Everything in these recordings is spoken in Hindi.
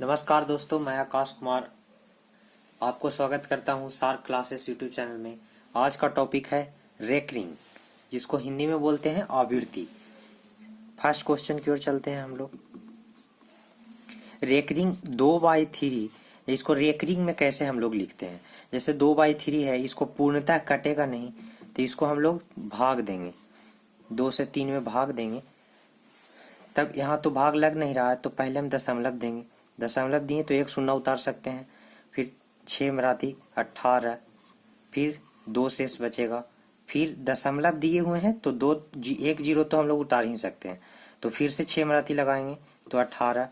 नमस्कार दोस्तों, मैं आकाश कुमार आपको स्वागत करता हूं सार्क क्लासेस यूट्यूब चैनल में। आज का टॉपिक है रेकरिंग, जिसको हिंदी में बोलते हैं आवृत्ति। फर्स्ट क्वेश्चन की ओर चलते हैं हम लोग। रेकरिंग 2/3, इसको रेकरिंग में कैसे हम लोग लिखते हैं? जैसे 2/3 है, इसको पूर्णतः कटेगा नहीं, तो इसको हम लोग भाग देंगे, 2 से 3 में भाग देंगे। तब यहाँ तो भाग लग नहीं रहा है, तो पहले हम दशमलव देंगे। दशमलव दिए तो एक शून्य उतार सकते हैं, फिर 6 मराठी 18, फिर 2 शेष बचेगा। फिर दशमलव दिए हुए हैं तो 1 जीरो तो हम लोग उतार ही सकते हैं, तो फिर से 6 मराठी लगाएंगे तो 18,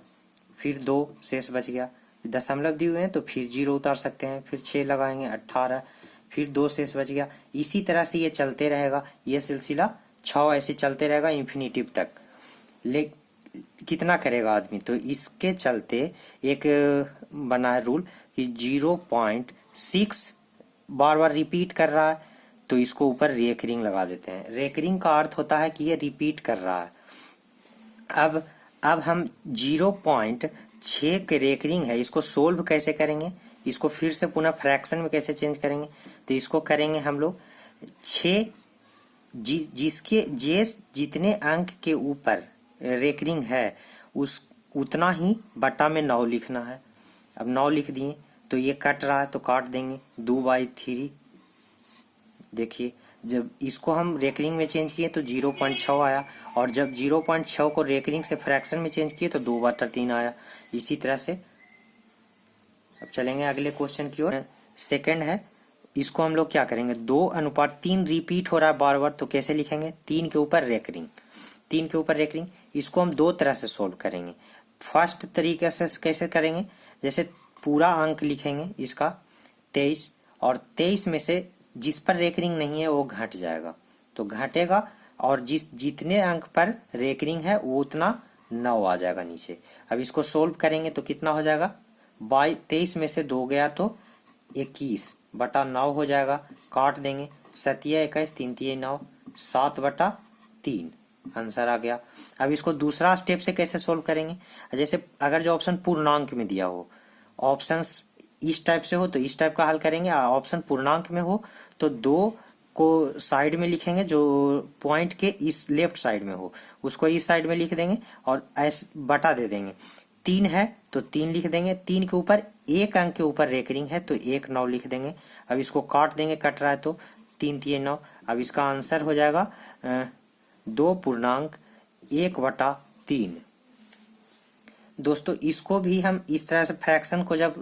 फिर 2 शेष बच गया। दशमलव दिए हुए हैं तो फिर 0 उतार सकते हैं, फिर 6 लगाएंगे 18, फिर 2 शेष बच गया। इसी तरह से ये चलते रहेगा, ये सिलसिला 6 ऐसे चलते रहेगा इन्फिनिटिव तक। ले कितना करेगा आदमी? तो इसके चलते एक बना है रूल कि 0.6 बार बार रिपीट कर रहा है, तो इसको ऊपर रेकरिंग लगा देते हैं। रेकरिंग का अर्थ होता है कि ये रिपीट कर रहा है। अब हम 0.6 के रेकरिंग है, इसको सोल्व कैसे करेंगे? इसको फिर से पुनः फ्रैक्शन में कैसे चेंज करेंगे? तो इसको करेंगे हम लोग 6 जिसके जितने अंक के ऊपर रेकरिंग है उस उतना ही बटा में 9 लिखना है। अब 9 लिख दिए तो ये कट रहा है तो काट देंगे 2/3। देखिए, जब इसको हम रेकरिंग में चेंज किए तो 0.6 आया, और जब 0.6 को रेकरिंग से फ्रैक्शन में चेंज किए तो 2/3 आया। इसी तरह से अब चलेंगे अगले क्वेश्चन की ओर। सेकंड है, इसको हम लोग क्या करेंगे? 2:3 रिपीट हो रहा है बार बार, तो कैसे लिखेंगे? 3 के ऊपर रेकरिंग, 3 के ऊपर रेकरिंग। इसको हम 2 तरह से सोल्व करेंगे। फर्स्ट तरीके से कैसे करेंगे? जैसे पूरा अंक लिखेंगे इसका 23, और 23 में से जिस पर रेकरिंग नहीं है वो घट जाएगा, तो घटेगा, और जितने अंक पर रेकरिंग है वो उतना 9 आ जाएगा नीचे। अब इसको सोल्व करेंगे तो कितना हो जाएगा? 23 में से 2 गया तो 21/9 हो जाएगा। काट देंगे, 7 21 3 9, 7/3 आंसर आ गया। अब इसको दूसरा स्टेप से कैसे सोल्व करेंगे? जैसे अगर जो ऑप्शन पूर्णांक में दिया हो, ऑप्शंस इस टाइप से हो तो इस टाइप का हल करेंगे, ऑप्शन पूर्णांक में हो तो 2 को साइड में लिखेंगे, जो पॉइंट के इस लेफ्ट साइड में हो उसको इस साइड में लिख देंगे और ऐसे बटा दे देंगे। 3 है तो 3 लिख देंगे, 3 के ऊपर एक अंक के ऊपर रेकरिंग है तो 9 लिख देंगे। अब इसको काट देंगे, कट रहा है तो 3 3 9। अब इसका आंसर हो जाएगा 2.1/3। दोस्तों, इसको भी हम इस तरह से फ्रैक्शन को जब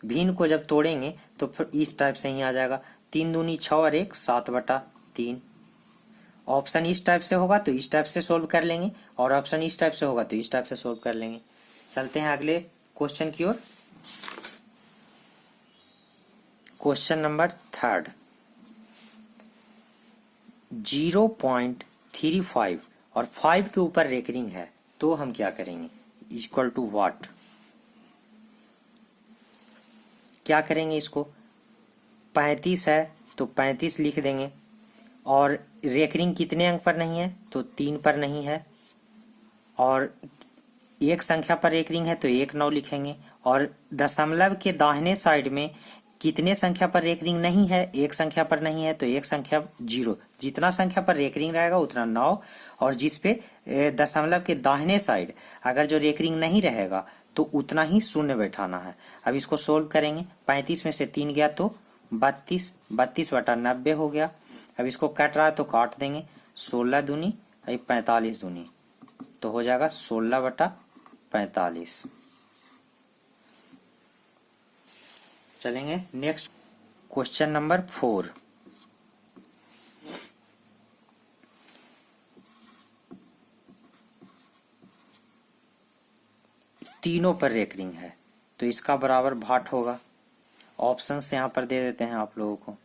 भिन्न को जब तोड़ेंगे तो फिर इस टाइप से ही आ जाएगा। 3 दूनी 6 और 1 7/3। ऑप्शन इस टाइप से होगा तो इस टाइप से सोल्व कर लेंगे, और ऑप्शन इस टाइप से होगा तो इस टाइप से सोल्व कर लेंगे। चलते हैं अगले क्वेश्चन की ओर। क्वेश्चन नंबर 3, 0.35 और 5 के ऊपर रेकरिंग है, तो हम क्या करेंगे? Equal to what? क्या करेंगे इसको? 35 है तो 35 लिख देंगे, और रेकरिंग कितने अंक पर नहीं है? तो 3 पर नहीं है, और एक संख्या पर रेकरिंग है तो 9 लिखेंगे, और दशमलव के दाहिने साइड में कितने संख्या पर रेकरिंग नहीं है? एक संख्या पर नहीं है तो एक संख्या 0, जितना संख्या पर रेकरिंग रहेगा उतना 9, और जिस पे दशमलव के दाहिने साइड अगर जो रेकरिंग नहीं रहेगा तो उतना ही शून्य बैठाना है। अब इसको सोल्व करेंगे। 35 में से 3 गया तो 32, 32/90 हो गया। अब इसको कट रहा है तो काट देंगे, 16 दूनी 45 दूनी, तो हो जाएगा 16/45। चलेंगे नेक्स्ट क्वेश्चन नंबर 4। तीनों पर रेकरिंग है तो इसका बराबर भाट होगा। ऑप्शंस यहां पर दे देते हैं आप लोगों को।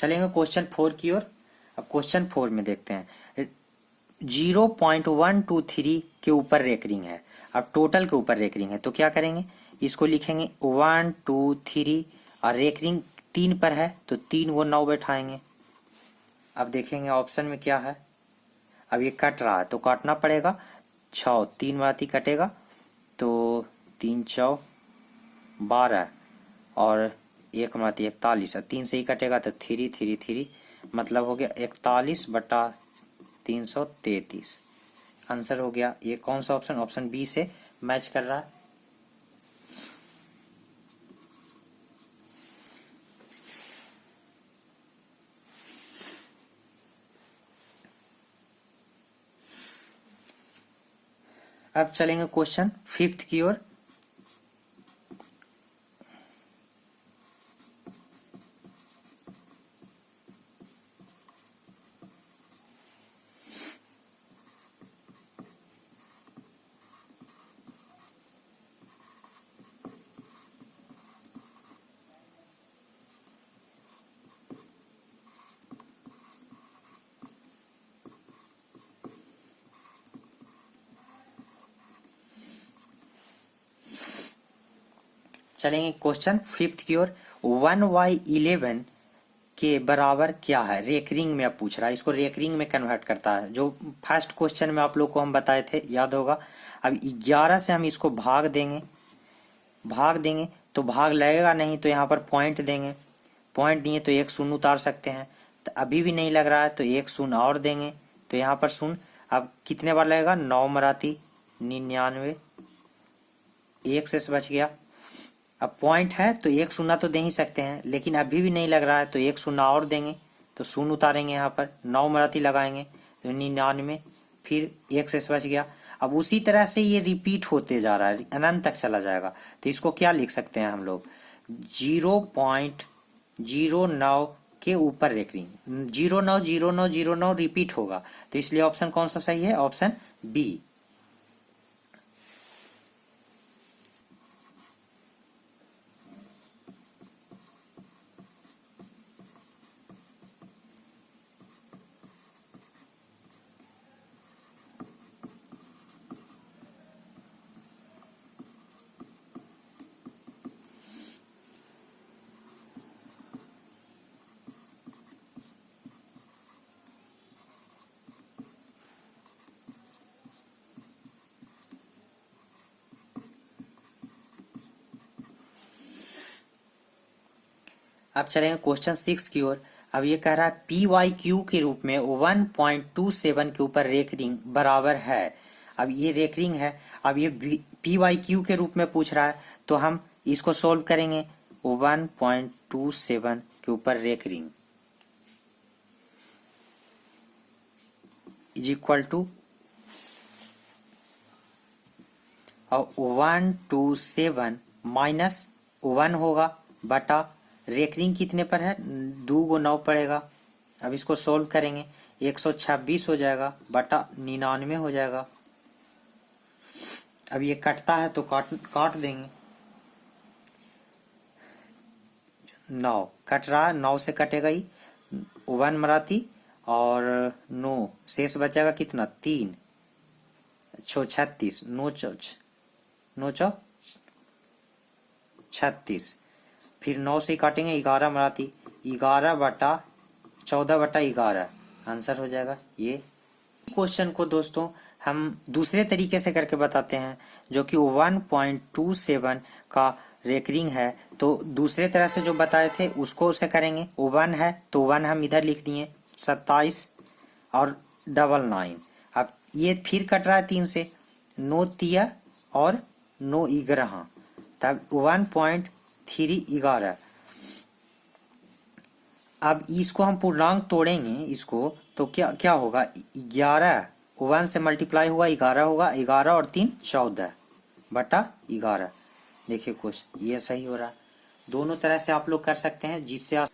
चलेंगे क्वेश्चन 4 की ओर। अब क्वेश्चन 4 में देखते हैं 0.123 के ऊपर रेकरिंग है। अब टोटल के ऊपर रेकरिंग है तो क्या करेंगे, इसको लिखेंगे 1 2 3 और रेकरिंग 3 पर है तो 3 वो 9 बैठाएंगे। अब देखेंगे ऑप्शन में क्या है। अब ये कट रहा है तो काटना पड़ेगा, 6 3 बाती कटेगा तो 3 चौ 12 और 1 माती 41 और 3 से ही कटेगा तो 3 3 3 मतलब हो गया 41/333। आंसर हो गया। ये कौन सा ऑप्शन, ऑप्शन बी से मैच कर रहा है। अब चलेंगे क्वेश्चन 5 की ओर। चलेंगे क्वेश्चन 5 की ओर। 1/11 के बराबर क्या है, रेकरिंग में अब पूछ रहा है, इसको रेकरिंग में कन्वर्ट करता है। जो फर्स्ट क्वेश्चन में आप लोग को हम बताए थे, याद होगा। अब 11 से हम इसको भाग देंगे तो भाग लगेगा नहीं तो यहाँ पर पॉइंट देंगे, पॉइंट दिए तो एक शून्य उतार सकते हैं। तो अभी भी नहीं लग रहा है तो एक शून्य और देंगे तो यहाँ पर शून्य। अब कितने बार लगेगा, 9 मराती 99, एक से बच गया। अब पॉइंट है तो एक शून्य तो दे ही सकते हैं, लेकिन अभी भी नहीं लग रहा है तो एक शून्य और देंगे तो शून्य उतारेंगे, यहाँ पर 9 मराती लगाएंगे तो 99, फिर एक से बच गया। अब उसी तरह से ये रिपीट होते जा रहा है, अनंत तक चला जाएगा। तो इसको क्या लिख सकते हैं हम लोग, 0.09 के ऊपर रेकरिंग, 090909 रिपीट होगा। तो इसलिए ऑप्शन कौन सा सही है, ऑप्शन बी। अब चलेंगे क्वेश्चन 6 की ओर। अब ये कह रहा है PYQ के रूप में 1.27 के ऊपर रेकरिंग बराबर है। अब ये रेकरिंग है, अब ये PYQ के रूप में पूछ रहा है तो हम इसको सोल्व करेंगे। 1.27 के ऊपर recurring is equal to 127 minus 1 होगा बटा रेकरिंग कितने पर है, 2 को 9 पड़ेगा। अब इसको सोल्व करेंगे, 126 हो जाएगा बटा 99 हो जाएगा। अब ये कटता है तो काट देंगे, 9 कट रहा है, 9 से कटेगा ही 1 मराती और 9 शेष बचेगा कितना, 3 36, 9 चौ 36, फिर 9 से काटेंगे 11 मराती, 11/14/11 आंसर हो जाएगा ये। क्वेश्चन को दोस्तों हम दूसरे तरीके से करके बताते हैं, जो कि 1.27 का रेकरिंग है। तो दूसरे तरह से जो बताए थे उसको से करेंगे। 1 है तो 1 हम इधर लिख दिए, 27 और 99। अब ये फिर कट रहा है 3 से, 9 तिया और 9 11, तब 1.311। अब इसको हम पूर्णांक तोड़ेंगे इसको तो क्या क्या होगा, 11 1 से मल्टीप्लाई हुआ 11 होगा, 11 और 3 14 बटा 11। देखिए कुछ ये सही हो रहा है। दोनों तरह से आप लोग कर सकते हैं, जिससे आप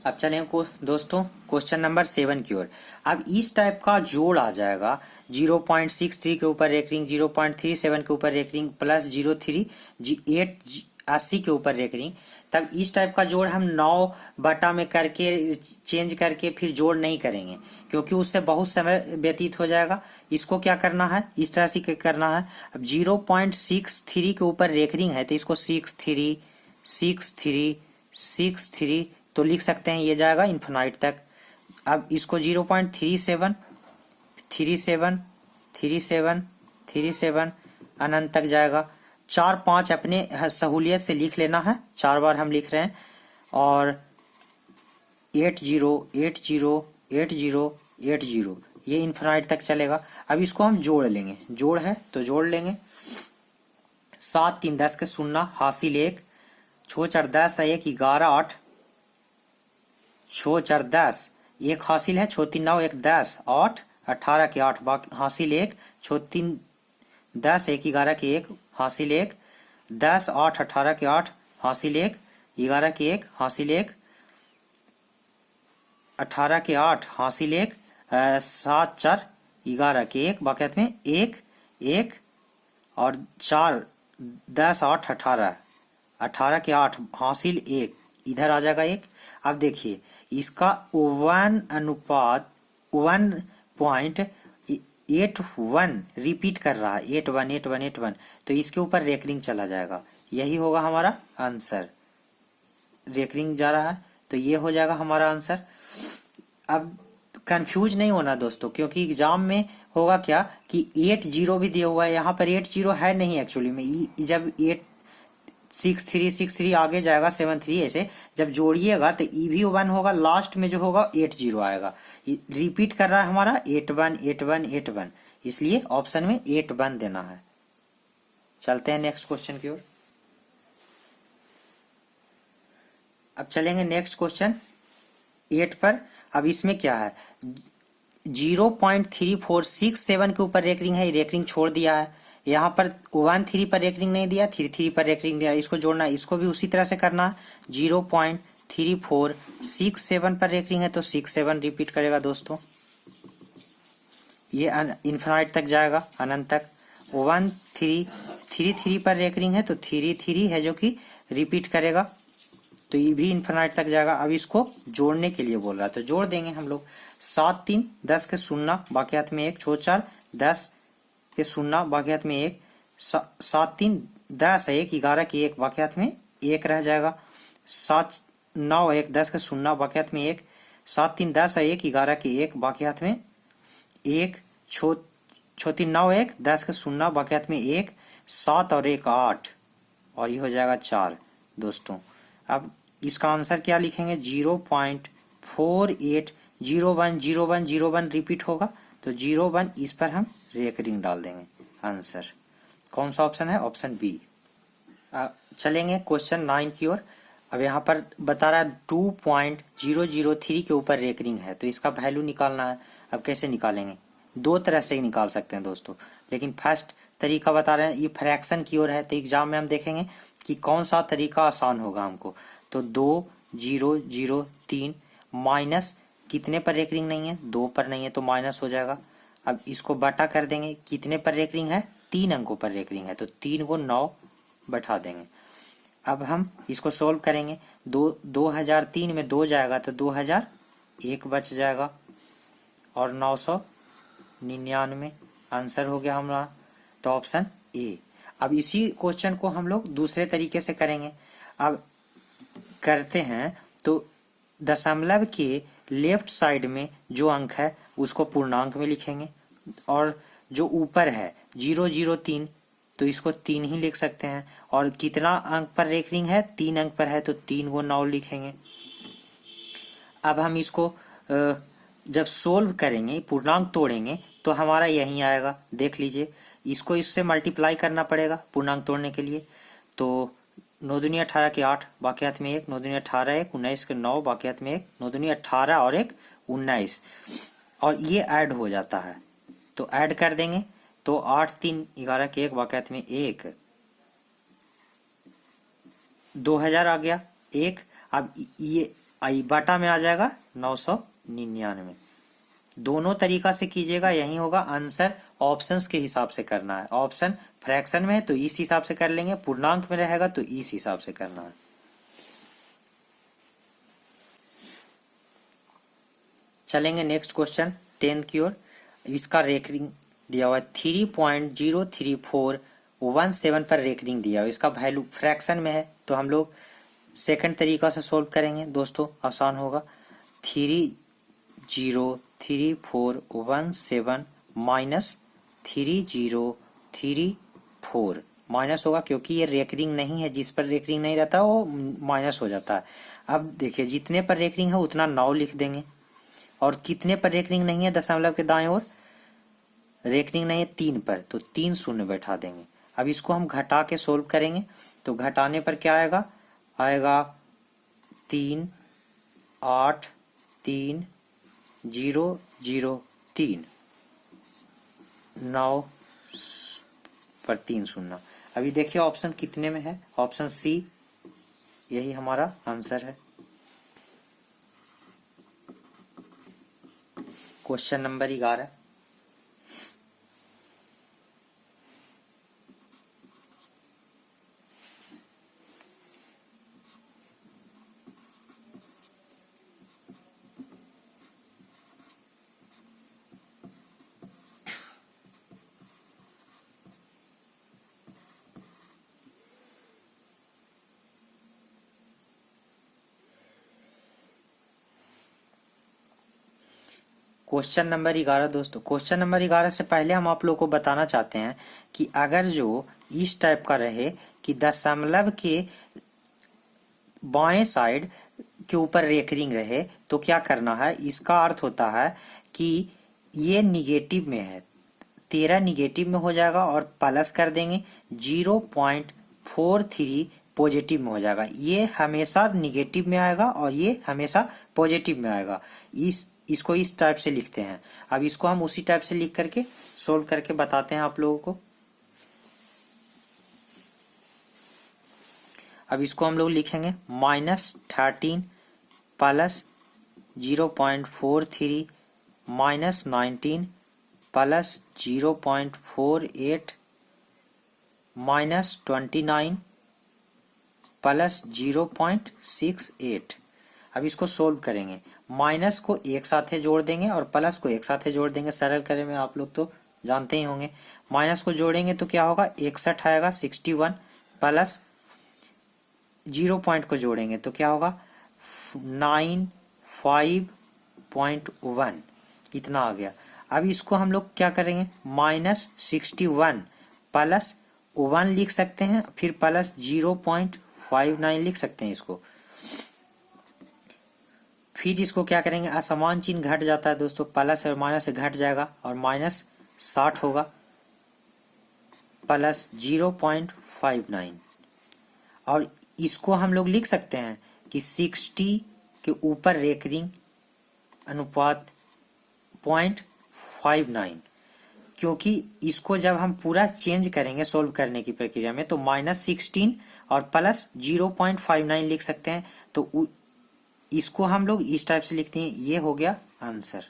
अब चलें दोस्तों क्वेश्चन नंबर 7 की ओर। अब इस टाइप का जोड़ आ जाएगा 0.63 के ऊपर रेकरिंग, 0.37 के ऊपर रेकरिंग, प्लस 0.38 के ऊपर रेकरिंग। तब इस टाइप का जोड़ हम 9 बटा में करके चेंज करके फिर जोड़ नहीं करेंगे, क्योंकि उससे बहुत समय व्यतीत हो जाएगा। इसको क्या करना है, इस तरह से करना है। अब 0.63 के ऊपर रेकरिंग है तो इसको 63 63 63 तो लिख सकते हैं, ये जाएगा इन्फिनाइट तक। अब इसको 0.37 37 37 37 अनंत तक जाएगा। 4 5 अपने सहूलियत से लिख लेना है, 4 बार हम लिख रहे हैं। और 80 80 80 80 ये इन्फिनाइट तक चलेगा। अब इसको हम जोड़ लेंगे, जोड़ है तो जोड़ लेंगे। 7 3 10 के 0 हासिल 1, 6 4 10 1 11 8, 6 4 10 1 हासिल है, 6 3 9 1 10 8 18 के 8 हासिल 1, 6 3 10 1 11 के 1 हासिल 1, 10 8 18 के 8 हासिल 1, 11 के 1 हासिल 1, 18 के 8 हासिल 1, 7 4 11 के 1 बाकायत में 1 1 और 4 10 8 18 18 के 8 हासिल 1, इधर आ जाएगा 1। अब देखिए इसका 1 अनुपात 1.81 रिपीट कर रहा है, 81 81 81, तो इसके ऊपर रेकरिंग चला जाएगा। यही होगा हमारा आंसर, रेकरिंग जा रहा है तो ये हो जाएगा हमारा आंसर। अब कंफ्यूज नहीं होना दोस्तों, क्योंकि एग्जाम में होगा क्या कि 80 भी दिया हुआ है, यहाँ पर 80 है नहीं एक्चुअली में। जब 6363 आगे जाएगा 73, ऐसे जब जोड़िएगा तो ई भी 1 होगा, लास्ट में जो होगा 80 आएगा। रिपीट कर रहा है हमारा 81 81 81, इसलिए ऑप्शन में 81 देना है। चलते हैं नेक्स्ट क्वेश्चन की ओर। अब चलेंगे नेक्स्ट क्वेश्चन 8 पर। अब इसमें क्या है, 0.3467 के ऊपर रेकरिंग है, रेकरिंग छोड़ दिया है। यहाँ पर 13 पर रेकरिंग नहीं दिया, 33 पर रेकरिंग दिया, इसको जोड़ना है। इसको भी उसी तरह से करना है। 0.3467 पर रेकरिंग है तो 67 रिपीट करेगा दोस्तों, ये इन्फिनाइट तक जाएगा, अनंत तक। 33 पर रेकरिंग है तो 33 है जो कि रिपीट करेगा, तो ये भी इन्फिनाइट तक जाएगा। अब इसको जोड़ने के लिए बोल रहा है तो जोड़ देंगे हम लोग। 7 3 10 के 0 बाकियात में 1, 6 4 10 के 0 बाकियात में 1, 7 3 10 1 11 के 1 बाकियात में 1 रह जाएगा। 7 9 1 10 के 0 बाकियात में 1, 7 3 10 1 11 के 1 बाकियात में 1, 6 3 9 1 10 के 0 बाकियात में 1, 7 और 1 8, और ये हो जाएगा 4 दोस्तों। अब इसका आंसर क्या लिखेंगे, 0.48010101 रिपीट होगा तो 01 इस पर हम रेकरिंग डाल देंगे। आंसर कौन सा ऑप्शन है, ऑप्शन बी। चलेंगे क्वेश्चन 9 की ओर। अब यहाँ पर बता रहा है 2.003 के ऊपर रेकरिंग है तो इसका वैल्यू निकालना है। अब कैसे निकालेंगे, 2 तरह से निकाल सकते हैं दोस्तों, लेकिन फर्स्ट तरीका बता रहे हैं ये फ्रैक्शन की ओर है, तो एग्जाम में हम देखेंगे कि कौन सा तरीका आसान होगा हमको। तो 2003 माइनस कितने पर रेकरिंग नहीं है, 2 पर नहीं है तो माइनस हो जाएगा। अब इसको बटा कर देंगे, कितने पर रेकरिंग है, 3 अंकों पर रेकरिंग है तो 3 को 9 बैठा देंगे। अब हम इसको सोल्व करेंगे, 2003 में 2 जाएगा तो 2001 बच जाएगा और 999 आंसर हो गया हमारा, तो ऑप्शन ए। अब इसी क्वेश्चन को हम लोग दूसरे तरीके से करेंगे। अब करते हैं तो दशमलव के लेफ्ट साइड में जो अंक है उसको पूर्णांक में लिखेंगे, और जो ऊपर है 003 तो इसको 3 ही लिख सकते हैं, और कितना अंक पर रेकरिंग है, 3 अंक पर है तो 3 को 9 लिखेंगे। अब हम इसको जब सोल्व करेंगे, पूर्णांक तोड़ेंगे तो हमारा यही आएगा, देख लीजिए। इसको इससे मल्टीप्लाई करना पड़ेगा पूर्णांक तोड़ने के लिए, तो 9 दूनी 18 के 8 बाकियात में 1, 9 दूनी 18 1 19 के 9 बाकियात में 1, 9 दूनी 18 और 1 19, और ये ऐड हो जाता है तो ऐड कर देंगे तो 8 3 11 के 1 बाकियात में 1, 2000 आ गया 1। अब ये आई बटा में आ जाएगा 999। दोनों तरीका से कीजिएगा, यही होगा आंसर। ऑप्शंस के हिसाब से करना है, ऑप्शन फ्रैक्शन में है तो इस हिसाब से कर लेंगे, पूर्णांक में रहेगा तो इस हिसाब से करना है। चलेंगे नेक्स्ट क्वेश्चन 10 की ओर। इसका रेकरिंग दिया हुआ है 3.03417 पर रेकरिंग दिया हुआ है। इसका वैल्यू फ्रैक्शन में है तो हम लोग सेकंड तरीका से सोल्व करेंगे दोस्तों, आसान होगा। 3.03417 माइनस 3034 माइनस होगा, क्योंकि ये रेकरिंग नहीं है, जिस पर रेकरिंग नहीं रहता वो माइनस हो जाता है। अब देखिए जितने पर रेकरिंग है उतना 9 लिख देंगे, और कितने पर रेकरिंग नहीं है, दशमलव के दाएं ओर रेकरिंग नहीं है 3 पर, तो 3 शून्य बैठा देंगे। अब इसको हम घटा के सोल्व करेंगे तो घटाने पर क्या आएगा, आएगा 3 8 3 0 0 3 9 पर 3 शून्य। अभी देखिए ऑप्शन कितने में है, ऑप्शन सी यही हमारा आंसर है। Question number 11। क्वेश्चन नंबर 11 दोस्तों, क्वेश्चन नंबर 11 से पहले हम आप लोगों को बताना चाहते हैं कि अगर जो इस टाइप का रहे कि दशमलव के बाएं साइड के ऊपर रेकरिंग रहे तो क्या करना है। इसका अर्थ होता है कि ये निगेटिव में है, 13 निगेटिव में हो जाएगा और प्लस कर देंगे 0.43 पॉजिटिव में हो जाएगा। ये हमेशा निगेटिव में आएगा और ये हमेशा पॉजिटिव में आएगा। इसको इस टाइप से लिखते हैं। अब इसको हम उसी टाइप से लिख करके सोल्व करके बताते हैं आप लोगों को। अब इसको हम लोग लिखेंगे -13 plus 0.43 minus 19 plus 0.48 minus 29 plus 0.68। अब इसको सोल्व करेंगे, माइनस को एक साथ जोड़ देंगे और प्लस को एक साथ जोड़ देंगे। सरल करें में आप लोग तो जानते ही होंगे। माइनस को जोड़ेंगे तो क्या होगा, 61 आएगा 61 प्लस 0 पॉइंट को जोड़ेंगे तो क्या होगा 95.1, इतना आ गया। अब इसको हम लोग क्या करेंगे, -61 प्लस 1 लिख सकते हैं, फिर प्लस 0.59 लिख सकते हैं इसको। फिर इसको क्या करेंगे, असमान चिन्ह घट जाता है दोस्तों, प्लस और माइनस से घट जाएगा और -60 होगा प्लस 0.59। और इसको हम लोग लिख सकते हैं कि 60 के ऊपर रेकरिंग अनुपात 0.59, क्योंकि इसको जब हम पूरा चेंज करेंगे सोल्व करने की प्रक्रिया में तो -16 और प्लस 0.59 लिख सकते हैं। तो इसको हम लोग इस टाइप से लिखते हैं। ये हो गया आंसर।